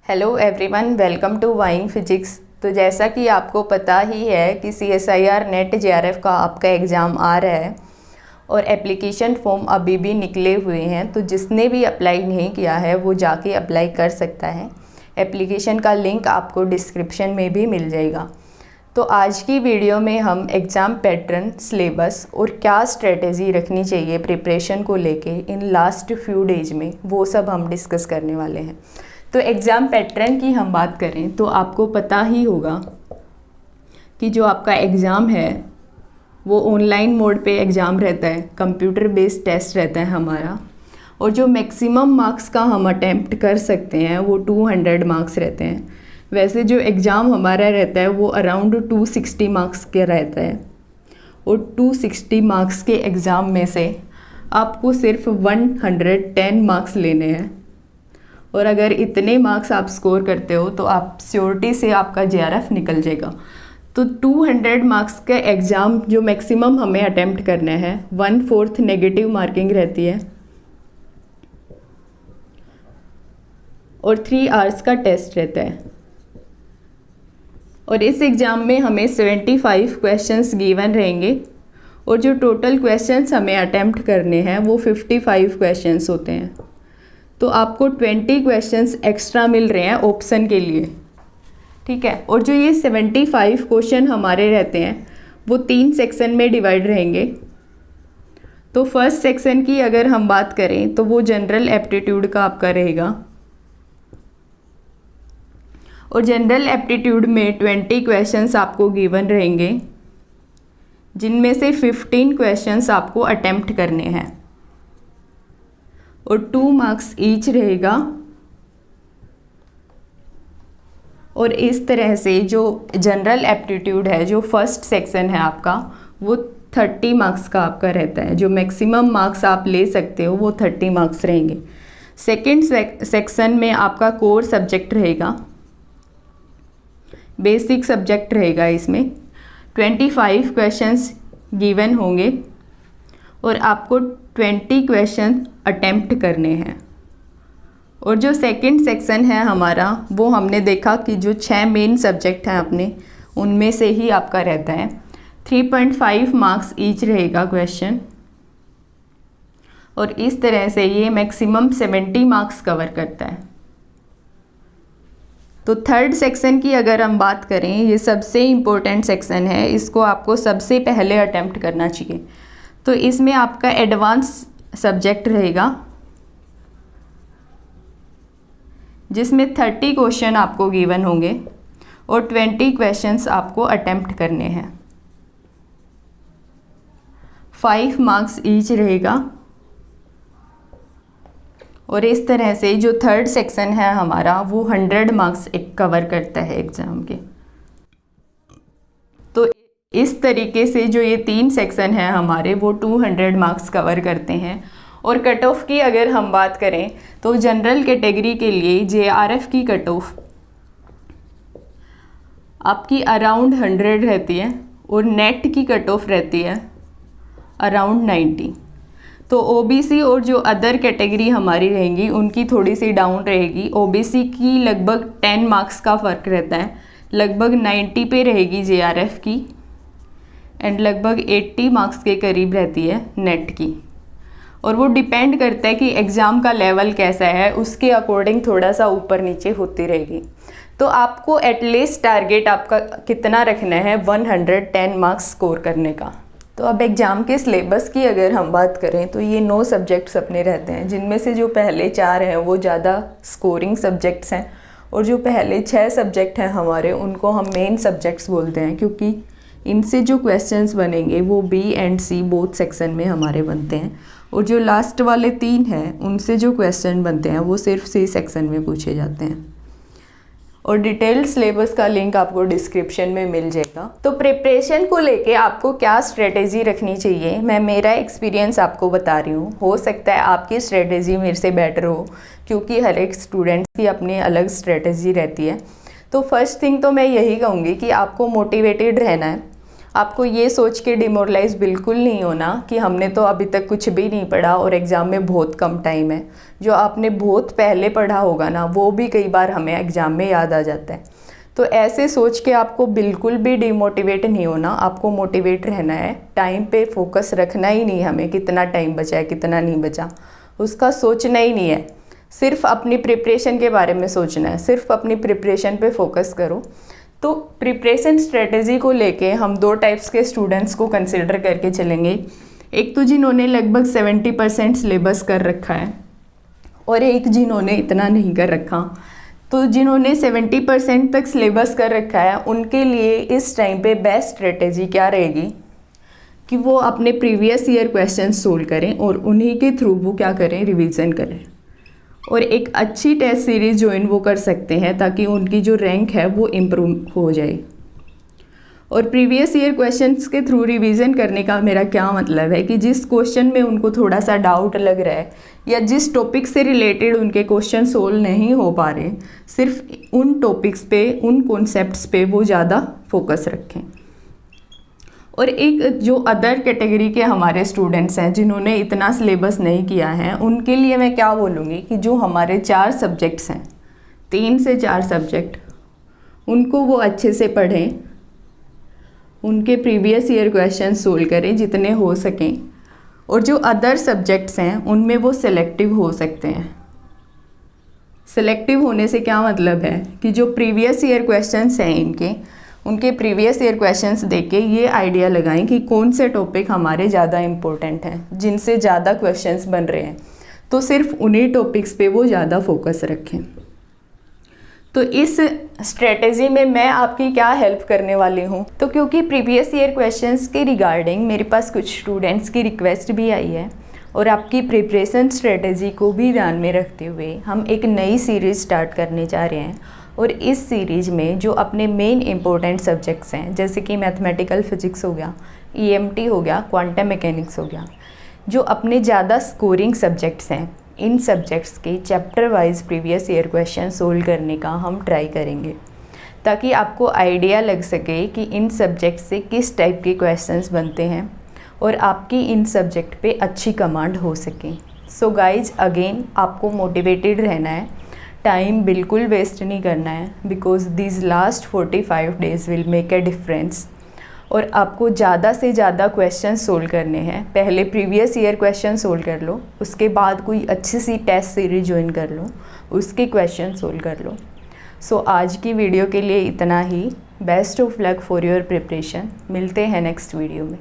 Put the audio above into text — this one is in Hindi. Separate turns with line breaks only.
Hello everyone, welcome to vying physics. तो जैसा कि आपको पता ही है कि CSIR नेट JRF का आपका एग्ज़ाम आ रहा है और एप्लीकेशन फॉर्म अभी भी निकले हुए हैं। तो जिसने भी अप्लाई नहीं किया है वो जाके अप्लाई कर सकता है। एप्लीकेशन का लिंक आपको डिस्क्रिप्शन में भी मिल जाएगा। तो आज की वीडियो में हम एग्ज़ाम पैटर्न, सिलेबस और क्या स्ट्रेटेजी रखनी चाहिए प्रिपरेशन को लेके इन लास्ट फ्यू डेज में, वो सब हम डिस्कस करने वाले हैं। तो एग्ज़ाम पैटर्न की हम बात करें तो आपको पता ही होगा कि जो आपका एग्ज़ाम है वो ऑनलाइन मोड पे एग्ज़ाम रहता है, कंप्यूटर बेस्ड टेस्ट रहता है हमारा, और जो मैक्सिमम मार्क्स का हम अटेम्प्ट कर सकते हैं वो 200 मार्क्स रहते हैं। वैसे जो एग्ज़ाम हमारा रहता है वो अराउंड 260 मार्क्स का रहता है, और 260 मार्क्स के एग्ज़ाम में से आपको सिर्फ 110 मार्क्स लेने हैं। और अगर इतने मार्क्स आप स्कोर करते हो तो आप श्योरिटी से आपका JRF निकल जाएगा। तो 200 मार्क्स का एग्ज़ाम जो मैक्सिमम हमें अटेम्प्ट करना है, 1/4 नेगेटिव मार्किंग रहती है और 3 आवर्स का टेस्ट रहता है। और इस एग्ज़ाम में हमें 75 क्वेश्चंस गिवन रहेंगे और जो टोटल क्वेश्चंस हमें अटेम्प्ट करने हैं वो 55 क्वेश्चंस होते हैं। तो आपको 20 क्वेश्चंस एक्स्ट्रा मिल रहे हैं ऑप्शन के लिए, ठीक है। और जो ये 75 क्वेश्चन हमारे रहते हैं वो 3 सेक्शन में डिवाइड रहेंगे। तो फर्स्ट सेक्शन की अगर हम बात करें तो वो जनरल एप्टीट्यूड का आपका रहेगा, और जनरल एप्टीट्यूड में 20 क्वेश्चंस आपको गिवन रहेंगे, जिनमें से 15 क्वेश्चंस आपको अटेम्प्ट करने हैं और 2 मार्क्स ईच रहेगा। और इस तरह से जो जनरल एप्टीट्यूड है, जो फर्स्ट सेक्शन है आपका, वो 30 मार्क्स का आपका रहता है। जो मैक्सिमम मार्क्स आप ले सकते हो वो 30 मार्क्स रहेंगे। सेकेंड सेक्शन में आपका कोर सब्जेक्ट रहेगा, बेसिक सब्जेक्ट रहेगा। इसमें 25 क्वेश्चंस गिवन होंगे और आपको 20 क्वेश्चन अटेम्प्ट करने हैं। और जो सेकंड सेक्शन है हमारा, वो हमने देखा कि जो 6 मेन सब्जेक्ट हैं अपने, उनमें से ही आपका रहता है। 3.5 मार्क्स ईच रहेगा क्वेश्चन, और इस तरह से ये मैक्सिमम 70 मार्क्स कवर करता है। तो थर्ड सेक्शन की अगर हम बात करें, ये सबसे इम्पोर्टेंट सेक्शन है, इसको आपको सबसे पहले अटेम्प्ट करना चाहिए। तो इसमें आपका एडवांस सब्जेक्ट रहेगा, जिसमें 30 क्वेश्चन आपको गिवन होंगे और 20 क्वेश्चंस आपको अटेम्प्ट करने हैं। 5 मार्क्स ईच रहेगा, और इस तरह से जो थर्ड सेक्शन है हमारा वो 100 मार्क्स कवर करता है एग्ज़ाम के। तो इस तरीके से जो ये 3 सेक्शन हैं हमारे, वो 200 मार्क्स कवर करते हैं। और कट ऑफ की अगर हम बात करें तो जनरल कैटेगरी के लिए JRF की कट ऑफ आपकी अराउंड 100 रहती है, और नेट की कट ऑफ रहती है अराउंड 90। तो OBC और जो अदर कैटेगरी हमारी रहेंगी उनकी थोड़ी सी डाउन रहेगी। OBC की लगभग 10 मार्क्स का फ़र्क रहता है, लगभग 90 पे रहेगी JRF की, एंड लगभग 80 मार्क्स के करीब रहती है नेट की। और वो डिपेंड करता है कि एग्ज़ाम का लेवल कैसा है, उसके अकॉर्डिंग थोड़ा सा ऊपर नीचे होती रहेगी। तो आपको एटलीस्ट टारगेट आपका कितना रखना है, 110 मार्क्स स्कोर करने का। तो अब एग्ज़ाम के सिलेबस की अगर हम बात करें तो ये 9 सब्जेक्ट्स अपने रहते हैं, जिनमें से जो पहले 4 हैं वो ज़्यादा स्कोरिंग सब्जेक्ट्स हैं, और जो पहले 6 सब्जेक्ट हैं हमारे उनको हम मेन सब्जेक्ट्स बोलते हैं, क्योंकि इनसे जो क्वेश्चंस बनेंगे वो B and C both section में हमारे बनते हैं। और जो लास्ट वाले 3 हैं उनसे जो क्वेश्चन बनते हैं वो सिर्फ C सेक्शन में पूछे जाते हैं। और डिटेल्ड सिलेबस का लिंक आपको डिस्क्रिप्शन में मिल जाएगा। तो प्रिपरेशन को लेके आपको क्या स्ट्रेटेजी रखनी चाहिए, मैं मेरा एक्सपीरियंस आपको बता रही हूँ। हो सकता है आपकी स्ट्रेटेजी मेरे से बेटर हो, क्योंकि हर एक स्टूडेंट की अपनी अलग स्ट्रेटेजी रहती है। तो फर्स्ट थिंग तो मैं यही कहूँगी कि आपको मोटिवेटेड रहना है, आपको ये सोच के डिमोरलाइज बिल्कुल नहीं होना कि हमने तो अभी तक कुछ भी नहीं पढ़ा और एग्ज़ाम में बहुत कम टाइम है। जो आपने बहुत पहले पढ़ा होगा ना, वो भी कई बार हमें एग्ज़ाम में याद आ जाता है। तो ऐसे सोच के आपको बिल्कुल भी डिमोटिवेट नहीं होना, आपको मोटिवेट रहना है। टाइम पे फोकस रखना ही नहीं, हमें कितना टाइम बचा है कितना नहीं बचा उसका सोचना ही नहीं है। सिर्फ अपनी प्रिपरेशन के बारे में सोचना है, सिर्फ अपनी प्रिपरेशन पे फोकस करो। तो प्रिपरेशन स्ट्रेटजी को लेके हम 2 टाइप्स के स्टूडेंट्स को कंसिडर करके चलेंगे। एक तो जिन्होंने लगभग 70% सिलेबस कर रखा है और एक जिन्होंने इतना नहीं कर रखा। तो जिन्होंने 70% तक सिलेबस कर रखा है उनके लिए इस टाइम पे बेस्ट स्ट्रेटजी क्या रहेगी कि वो अपने प्रीवियस ईयर क्वेश्चन सोल्व करें और उन्हीं के थ्रू वो क्या करें, रिवीजन करें और एक अच्छी टेस्ट सीरीज़ ज्वाइन वो कर सकते हैं ताकि उनकी जो रैंक है वो इम्प्रूव हो जाए। और प्रीवियस ईयर क्वेश्चंस के थ्रू रिवीजन करने का मेरा क्या मतलब है कि जिस क्वेश्चन में उनको थोड़ा सा डाउट लग रहा है या जिस टॉपिक से रिलेटेड उनके क्वेश्चन सोल्व नहीं हो पा रहे, सिर्फ उन टॉपिक्स पे, उन कॉन्सेप्ट्स पे वो ज़्यादा फोकस रखें। और एक जो अदर कैटेगरी के हमारे स्टूडेंट्स हैं जिन्होंने इतना सिलेबस नहीं किया है, उनके लिए मैं क्या बोलूँगी कि जो हमारे 4 सब्जेक्ट्स हैं, 3 से 4 सब्जेक्ट, उनको वो अच्छे से पढ़ें, उनके प्रीवियस ईयर क्वेश्चन सोल्व करें जितने हो सकें। और जो अदर सब्जेक्ट्स हैं उनमें वो सिलेक्टिव हो सकते हैं। सिलेक्टिव होने से क्या मतलब है कि जो प्रीवियस ईयर क्वेश्चंस हैं उनके प्रीवियस ईयर क्वेश्चंस देख के ये आइडिया लगाएं कि कौन से टॉपिक हमारे ज़्यादा इम्पोर्टेंट हैं, जिनसे ज़्यादा क्वेश्चंस बन रहे हैं, तो सिर्फ उन्हीं टॉपिक्स पे वो ज़्यादा फोकस रखें। तो इस स्ट्रेटजी में मैं आपकी क्या हेल्प करने वाली हूँ, तो क्योंकि प्रीवियस ईयर क्वेश्चंस के रिगार्डिंग मेरे पास कुछ स्टूडेंट्स की रिक्वेस्ट भी आई है और आपकी प्रिपरेशन स्ट्रेटजी को भी ध्यान में रखते हुए हम एक नई सीरीज़ स्टार्ट करने जा रहे हैं। और इस सीरीज़ में जो अपने मेन इंपॉर्टेंट सब्जेक्ट्स हैं, जैसे कि मैथमेटिकल फिजिक्स हो गया, EMT हो गया, क्वांटम मैकेनिक्स हो गया, जो अपने ज़्यादा स्कोरिंग सब्जेक्ट्स हैं, इन सब्जेक्ट्स के chapter wise previous year question solve करने का हम ट्राई करेंगे ताकि आपको आइडिया लग सके कि इन सब्जेक्ट से किस टाइप के क्वेश्चंस बनते हैं और आपकी इन सब्जेक्ट पे अच्छी कमांड हो सके। सो गाइज, अगेन आपको मोटिवेटेड रहना है, टाइम बिल्कुल वेस्ट नहीं करना है, because this last 45 days will make a difference. और आपको ज़्यादा से ज़्यादा क्वेश्चन सोल्व करने हैं। पहले प्रीवियस ईयर क्वेश्चन सोल्व कर लो, उसके बाद कोई अच्छी सी टेस्ट सीरीज ज्वाइन कर लो, उसके क्वेश्चन सोल्व कर लो। सो आज की वीडियो के लिए इतना ही। Best of luck for your preparation. मिलते हैं नेक्स्ट वीडियो में।